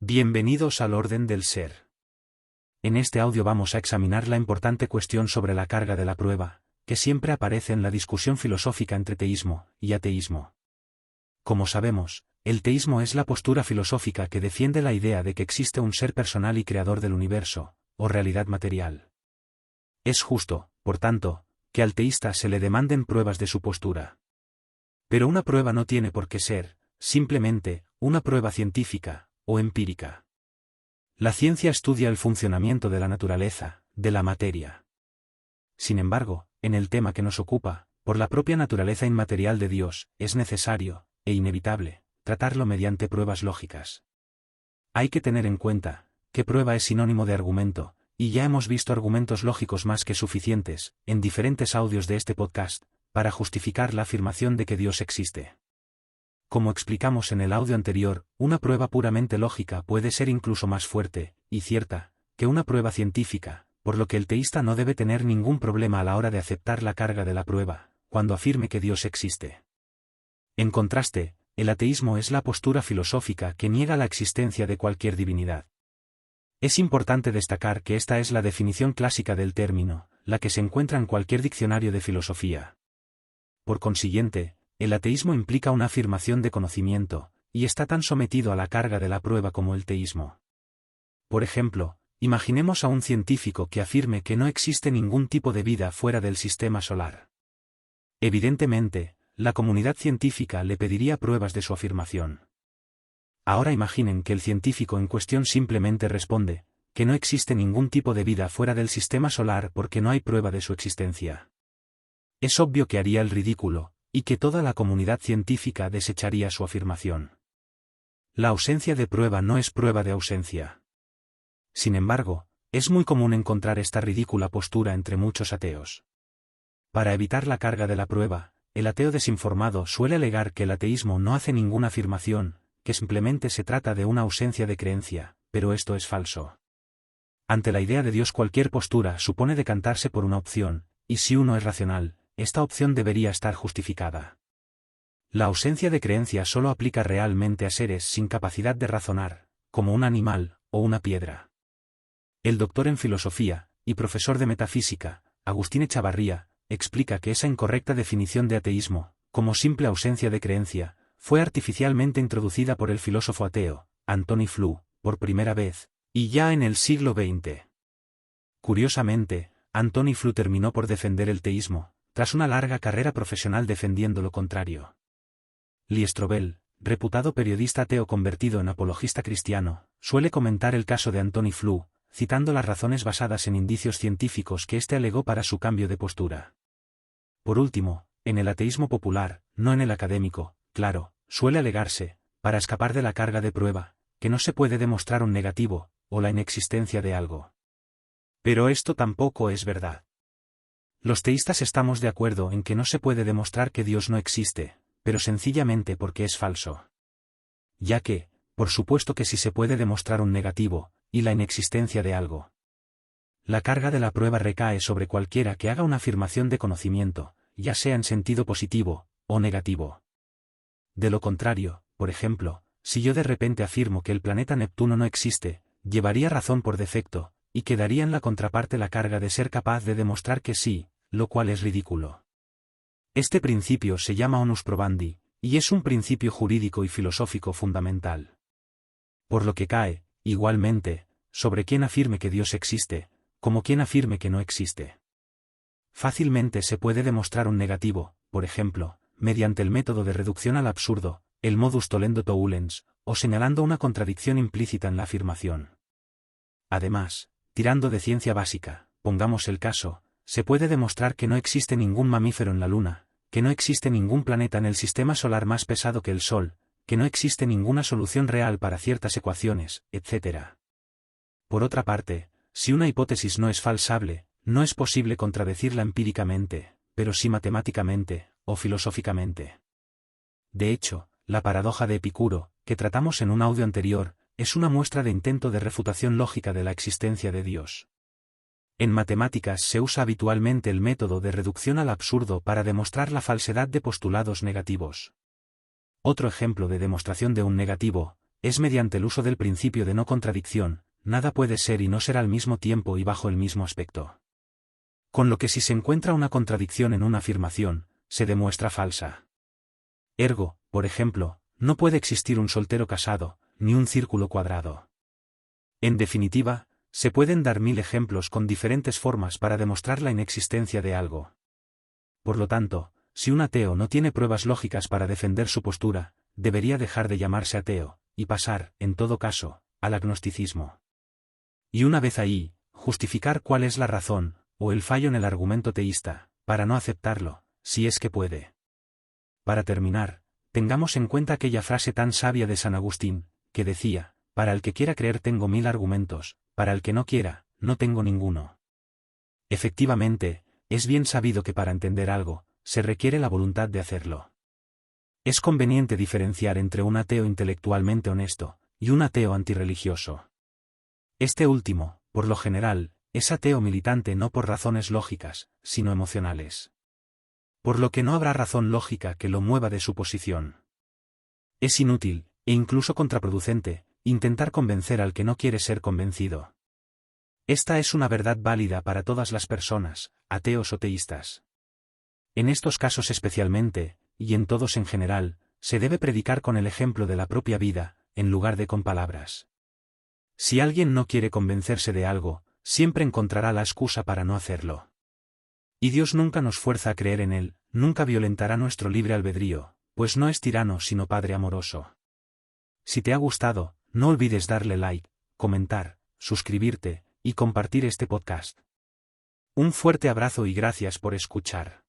Bienvenidos al orden del ser. En este audio vamos a examinar la importante cuestión sobre la carga de la prueba, que siempre aparece en la discusión filosófica entre teísmo y ateísmo. Como sabemos, el teísmo es la postura filosófica que defiende la idea de que existe un ser personal y creador del universo, o realidad material. Es justo, por tanto, que al teísta se le demanden pruebas de su postura. Pero una prueba no tiene por qué ser, simplemente, una prueba científica o empírica. La ciencia estudia el funcionamiento de la naturaleza, de la materia. Sin embargo, en el tema que nos ocupa, por la propia naturaleza inmaterial de Dios, es necesario, e inevitable, tratarlo mediante pruebas lógicas. Hay que tener en cuenta, que prueba es sinónimo de argumento, y ya hemos visto argumentos lógicos más que suficientes, en diferentes audios de este podcast, para justificar la afirmación de que Dios existe. Como explicamos en el audio anterior, una prueba puramente lógica puede ser incluso más fuerte, y cierta, que una prueba científica, por lo que el teísta no debe tener ningún problema a la hora de aceptar la carga de la prueba, cuando afirme que Dios existe. En contraste, el ateísmo es la postura filosófica que niega la existencia de cualquier divinidad. Es importante destacar que esta es la definición clásica del término, la que se encuentra en cualquier diccionario de filosofía. Por consiguiente, el ateísmo implica una afirmación de conocimiento, y está tan sometido a la carga de la prueba como el teísmo. Por ejemplo, imaginemos a un científico que afirme que no existe ningún tipo de vida fuera del sistema solar. Evidentemente, la comunidad científica le pediría pruebas de su afirmación. Ahora imaginen que el científico en cuestión simplemente responde, que no existe ningún tipo de vida fuera del sistema solar porque no hay prueba de su existencia. Es obvio que haría el ridículo, y que toda la comunidad científica desecharía su afirmación. La ausencia de prueba no es prueba de ausencia. Sin embargo, es muy común encontrar esta ridícula postura entre muchos ateos. Para evitar la carga de la prueba, el ateo desinformado suele alegar que el ateísmo no hace ninguna afirmación, que simplemente se trata de una ausencia de creencia, pero esto es falso. Ante la idea de Dios cualquier postura supone decantarse por una opción, y si uno es racional, esta opción debería estar justificada. La ausencia de creencia solo aplica realmente a seres sin capacidad de razonar, como un animal o una piedra. El doctor en filosofía, y profesor de metafísica, Agustín Echavarría, explica que esa incorrecta definición de ateísmo, como simple ausencia de creencia, fue artificialmente introducida por el filósofo ateo, Antoni Flew, por primera vez, y ya en el siglo XX. Curiosamente, Antoni Flew terminó por defender el teísmo, tras una larga carrera profesional defendiendo lo contrario. Lee Strobel, reputado periodista ateo convertido en apologista cristiano, suele comentar el caso de Antoni Flew, citando las razones basadas en indicios científicos que éste alegó para su cambio de postura. Por último, en el ateísmo popular, no en el académico, claro, suele alegarse, para escapar de la carga de prueba, que no se puede demostrar un negativo, o la inexistencia de algo. Pero esto tampoco es verdad. Los teístas estamos de acuerdo en que no se puede demostrar que Dios no existe, pero sencillamente porque es falso. Ya que, por supuesto que sí se puede demostrar un negativo, y la inexistencia de algo. La carga de la prueba recae sobre cualquiera que haga una afirmación de conocimiento, ya sea en sentido positivo, o negativo. De lo contrario, por ejemplo, si yo de repente afirmo que el planeta Neptuno no existe, llevaría razón por defecto, y quedaría en la contraparte la carga de ser capaz de demostrar que sí, lo cual es ridículo. Este principio se llama onus probandi, y es un principio jurídico y filosófico fundamental. Por lo que cae, igualmente, sobre quien afirme que Dios existe, como quien afirme que no existe. Fácilmente se puede demostrar un negativo, por ejemplo, mediante el método de reducción al absurdo, el modus tollendo tollens, o señalando una contradicción implícita en la afirmación. Además, tirando de ciencia básica, pongamos el caso, se puede demostrar que no existe ningún mamífero en la Luna, que no existe ningún planeta en el sistema solar más pesado que el Sol, que no existe ninguna solución real para ciertas ecuaciones, etc. Por otra parte, si una hipótesis no es falsable, no es posible contradecirla empíricamente, pero sí matemáticamente, o filosóficamente. De hecho, la paradoja de Epicuro, que tratamos en un audio anterior, es una muestra de intento de refutación lógica de la existencia de Dios. En matemáticas se usa habitualmente el método de reducción al absurdo para demostrar la falsedad de postulados negativos. Otro ejemplo de demostración de un negativo, es mediante el uso del principio de no contradicción, nada puede ser y no ser al mismo tiempo y bajo el mismo aspecto. Con lo que si se encuentra una contradicción en una afirmación, se demuestra falsa. Ergo, por ejemplo, no puede existir un soltero casado, ni un círculo cuadrado. En definitiva, se pueden dar 1000 ejemplos con diferentes formas para demostrar la inexistencia de algo. Por lo tanto, si un ateo no tiene pruebas lógicas para defender su postura, debería dejar de llamarse ateo, y pasar, en todo caso, al agnosticismo. Y una vez ahí, justificar cuál es la razón, o el fallo en el argumento teísta, para no aceptarlo, si es que puede. Para terminar, tengamos en cuenta aquella frase tan sabia de San Agustín, que decía, para el que quiera creer tengo 1000 argumentos, para el que no quiera, no tengo ninguno. Efectivamente, es bien sabido que para entender algo, se requiere la voluntad de hacerlo. Es conveniente diferenciar entre un ateo intelectualmente honesto, y un ateo antirreligioso. Este último, por lo general, es ateo militante no por razones lógicas, sino emocionales. Por lo que no habrá razón lógica que lo mueva de su posición. Es inútil, e incluso contraproducente, intentar convencer al que no quiere ser convencido. Esta es una verdad válida para todas las personas, ateos o teístas. En estos casos especialmente, y en todos en general, se debe predicar con el ejemplo de la propia vida, en lugar de con palabras. Si alguien no quiere convencerse de algo, siempre encontrará la excusa para no hacerlo. Y Dios nunca nos fuerza a creer en Él, nunca violentará nuestro libre albedrío, pues no es tirano sino Padre amoroso. Si te ha gustado, no olvides darle like, comentar, suscribirte, y compartir este podcast. Un fuerte abrazo y gracias por escuchar.